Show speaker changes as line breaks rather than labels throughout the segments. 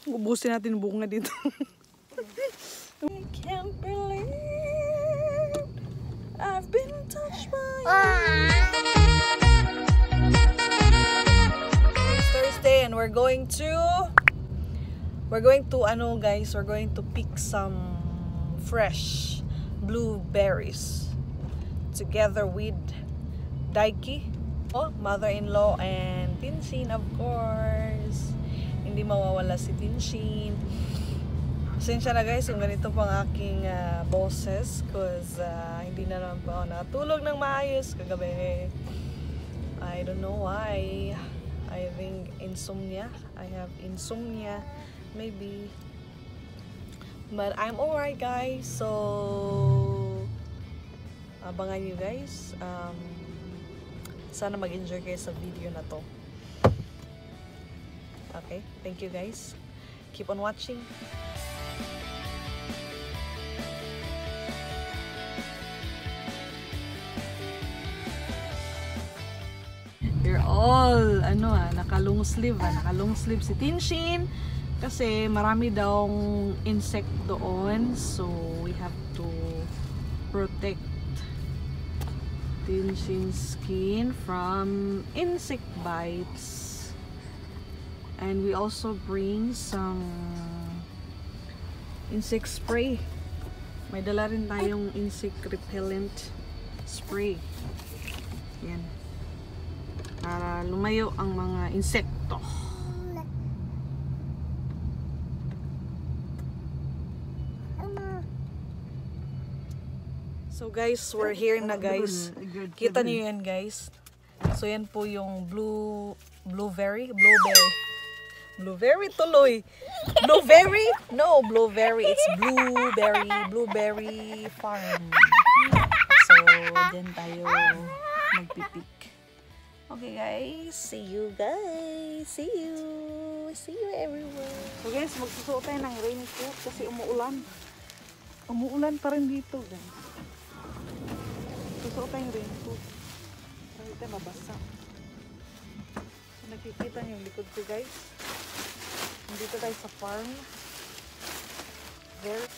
Ubusin natin bunga dito. I can't believe I've been touched by you. It's Thursday and we're going to ano guys, we're going to pick some fresh blueberries together with Daiki, mother-in-law, and Tinshin, of course. Hindi mawawala si Tinshin. Pasensya na guys yung ganito pang aking boses cause hindi na naman po ako natulog ng maayos kagabi. I don't know why. I think insomnia. I have insomnia maybe. But I'm alright guys. So abangan nyo guys. Sana mag-enjoy kayo sa video na to. Okay, thank you guys. Keep on watching. They're all naka-long sleeve, naka-long sleeve si Tinshin kasi marami daw insect doon. So we have to protect Tinshin's skin from insect bites. And we also bring some insect spray. May dala rin tayong insect repellent spray. Yan. Para lumayo ang mga insekto. So guys, we're here na guys. Kita niyo yan guys. So yan po yung blueberry tuloy. Blueberry? No, blueberry. It's blueberry farm. So, dyan tayo magpipik. Okay guys, see you guys. See you everywhere. So guys, magsusuot tayo ng raincoat kasi umuulan. Umuulan pa rin dito guys. Susuot tayo ng raincoat. Para hindi tayo mabasa. So, nakikita niyo yung likod ko guys. Dito tayo sa farm. There.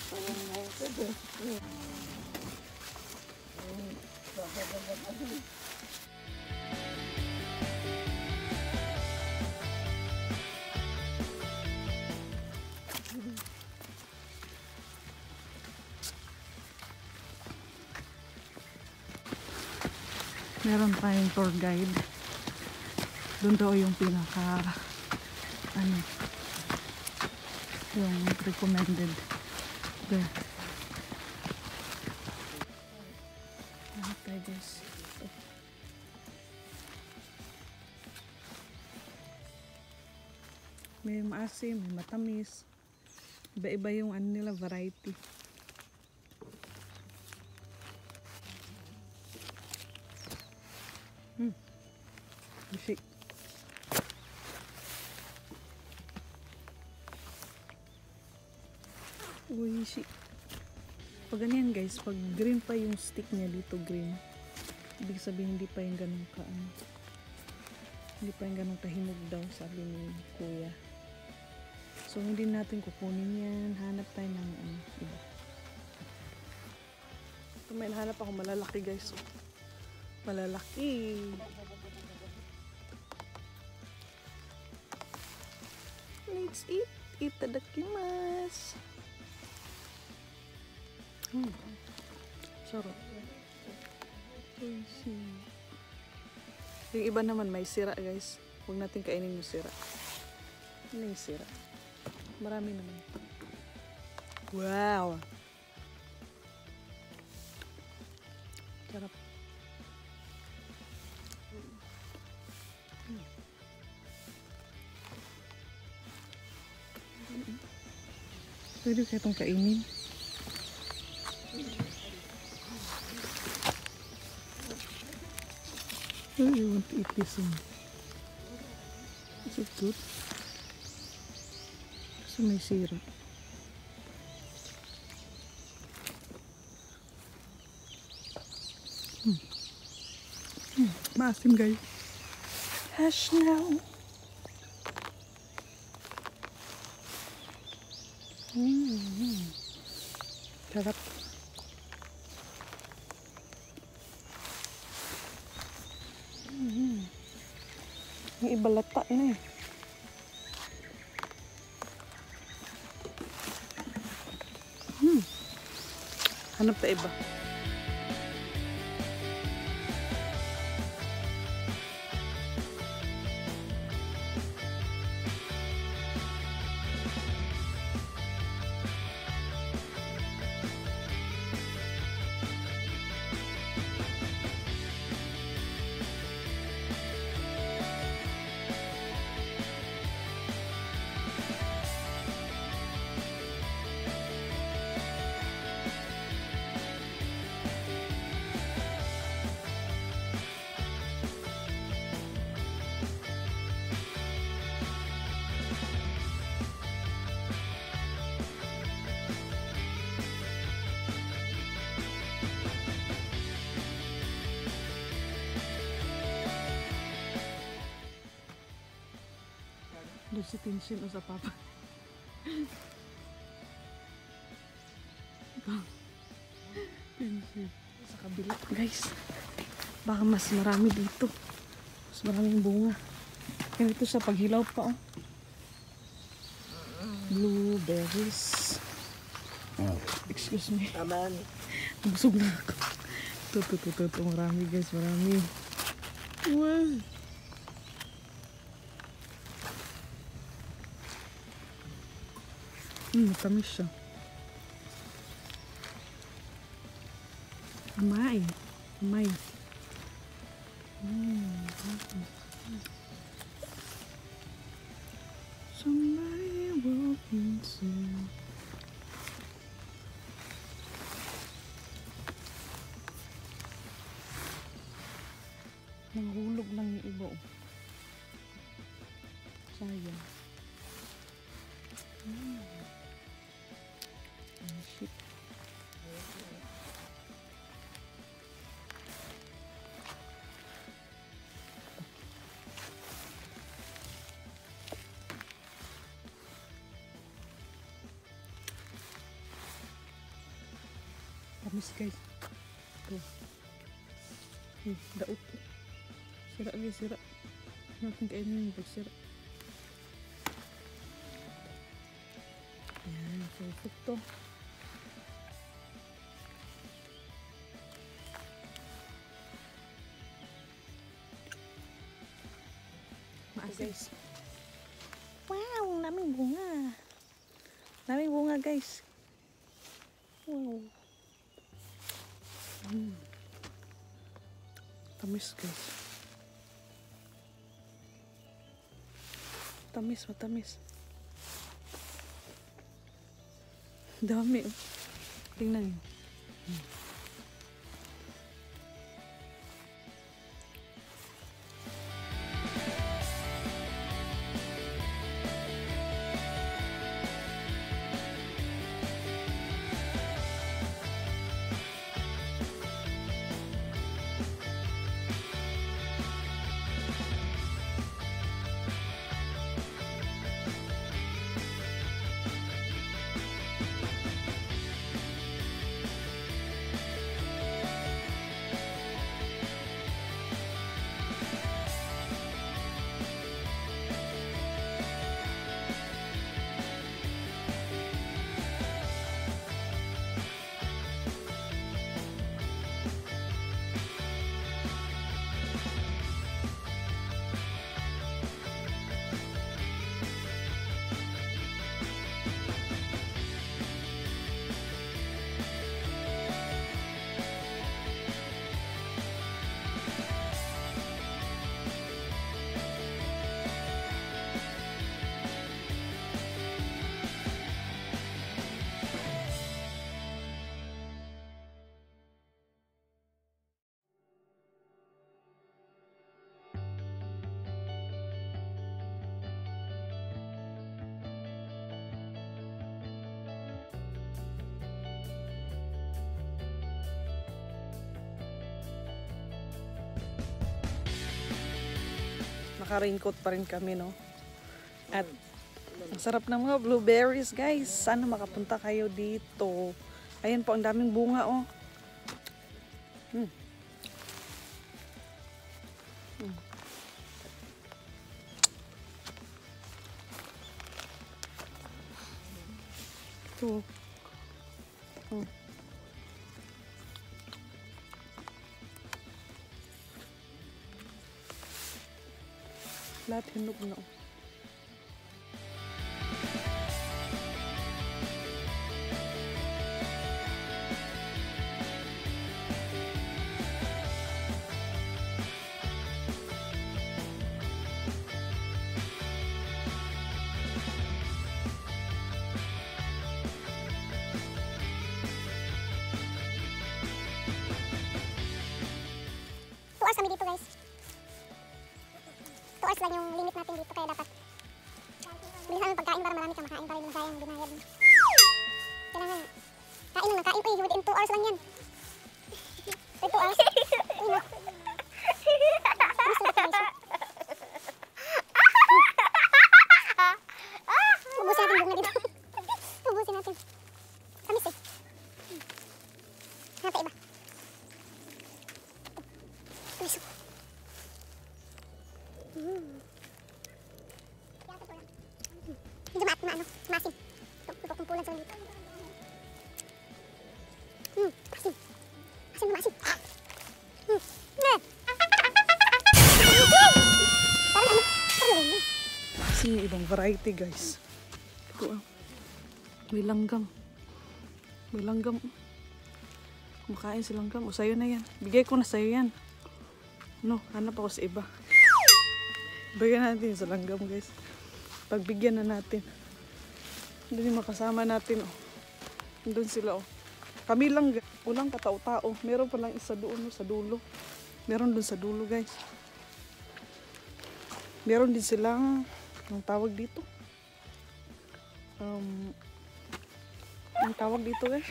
So, yun guys. Meron tayong tour guide. Doon daw yung pinaka yung recommended there. Okay guys. May maasim, may matamis. Iba-iba yung nila variety. Bushi. Uy, shit. Pag ganyan guys, pag green pa yung stick niya dito, green. Ibig sabihin hindi pa yung ganun hindi pa yung ganun kahinog daw, sabi ni kuya. So hindi natin kukunin yan. Hanap tayo ng iba. So, may hanap ako malalaki guys. Malalaki. Let's eat. Itadakimasu. Sarap. Yung iba naman may sira guys. Huwag natin kainin yung sira. Ano yung sira? Marami naman. Wow! Sarap. Pwede kaya itong kainin. I want to eat this one. Is it good? Kasi may sira. Maasim guys. Hash now. Sarap. Yung iba lata na eh. Hanap pa iba. Doon si Tinshin o sa papa. Tinshin. Sa kabila guys. Baka mas marami dito. Mas maraming bunga. Ganito sa paghilaw pa oh. Blueberries. Oh, excuse me.
Aman.
Busog na ako. Ito. Marami guys. Marami. Wow. Matamis siya. Amay. Somebody walk into. Nanghulog lang yung iba. Sayang. Shit. Tamis guys. Tuh. Daot. Sira guys, sira. Natin kainin yung pagsira. Yan, perfect to. Guys. Wow, naming bunga. Naming bunga guys. Wow. Tamis guys. Matamis. Dami. Tingnan niyo. Naka-raincoat pa rin kami, no? At ang sarap ng mga blueberries, guys. Sana makapunta kayo dito. Ayan po, ang daming bunga, oh. Ito. Lahat hinog na.
Kami dito guys. 2 hours lang yung limit natin dito kaya dapat bilisan mo pagkain para marami kang makain para hindi masayang binayad mo. Kailangan kain mo na kain. Uy, within 2 hours lang yan. Within 2 hours. Uy, no. Ubusin natin bunga dito. Ubusin natin. Kamis eh. Nata iba. Tulis ko. Medyo maasim. Kumpulan sa dito. Asim. Asim na maasim.
Kasi yung ibang variety, guys. Ito, may langgam. May langgam. Kumakain si langgam. O, sa'yo na yan. Bigay ko na sa'yo yan. No, hanap ako sa iba. Bigyan natin sa langgam, guys. Pagbigyan na natin. Doon yung makasama natin, oh. Doon sila, oh. Kami lang, ulang katao-tao. Meron pa lang isa doon, oh, sa dulo. Meron doon sa dulo, guys. Meron din silang, ang tawag dito. Ang tawag dito, guys.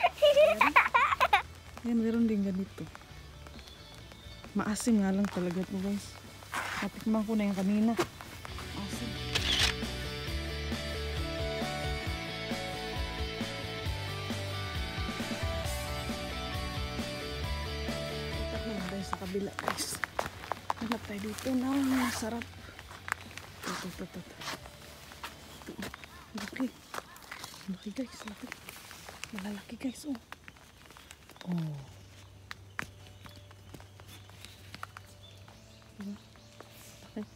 Ayan, meron din ganito. Maasim nga lang talaga ito, guys. Natikman ko na yung kanina. Asim. Itak naman tayo sa kabila, guys. Hanap tayo dito na masarap. Ito. Laki. Laki, guys. Laki. Malalaki, guys. Oh. Oh. Okay.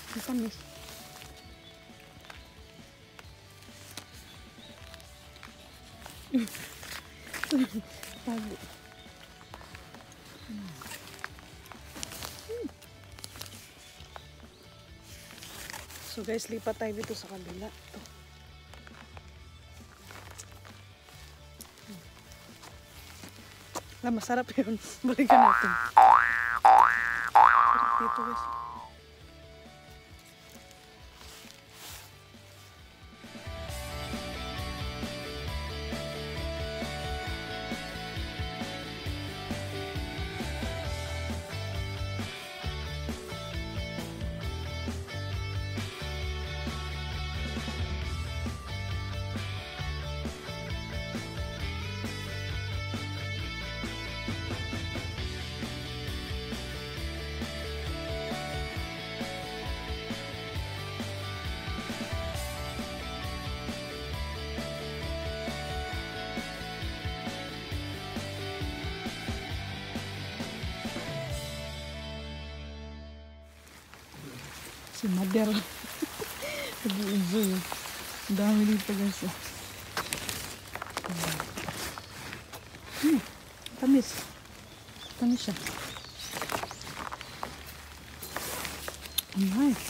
Ang panis. Tago. So guys, lipat tayo dito sa kabila. Ito. Masarap yun. Balikan natin. Dito guys. Si Mother. Nag-i-enjoy. Ang dami dito guys. Tamis. Tamis siya. Nice.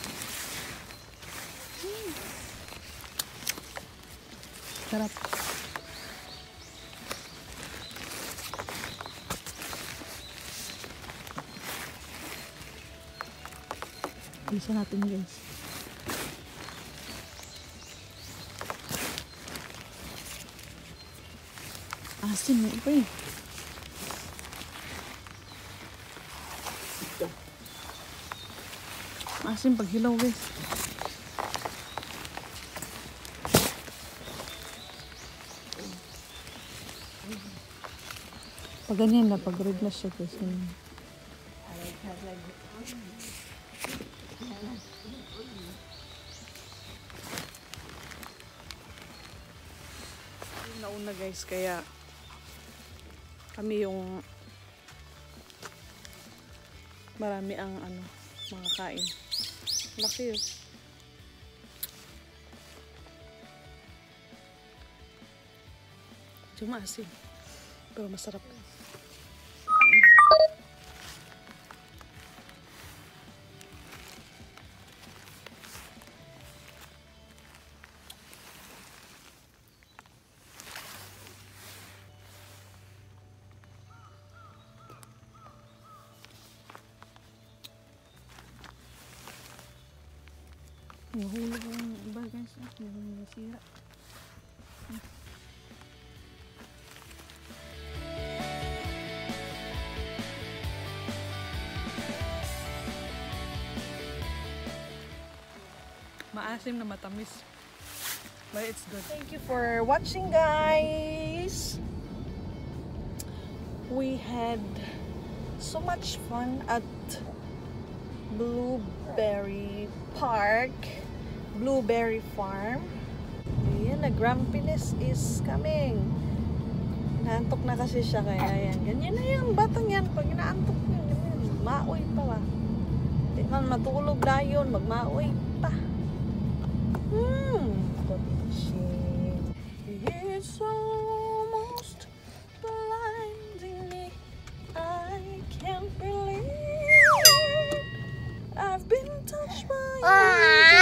Sarap. Bisa natin guys. Asin na iba eh. Ito. Asim pag hilaw guys. Pag ganyan na, pag red na siya guys. Nauna guys, kaya kami yung marami ang mga kain. Laki yun. Cuma asin. Pero masarap. Nahulog ang iba guys. Nasira. Maasim na matamis. But it's good. Thank you for watching guys. We had so much fun at Blueberry Park, Blueberry Farm. Ayan, na grumpiness is coming. Naantok na kasi siya, kaya yan. Ganyan na yung batang yan. Pag naantok niya, maoy pa ba? Di man matulog na yun, magmaoy pa. It's almost blinding me. I can't believe I've been touched by you.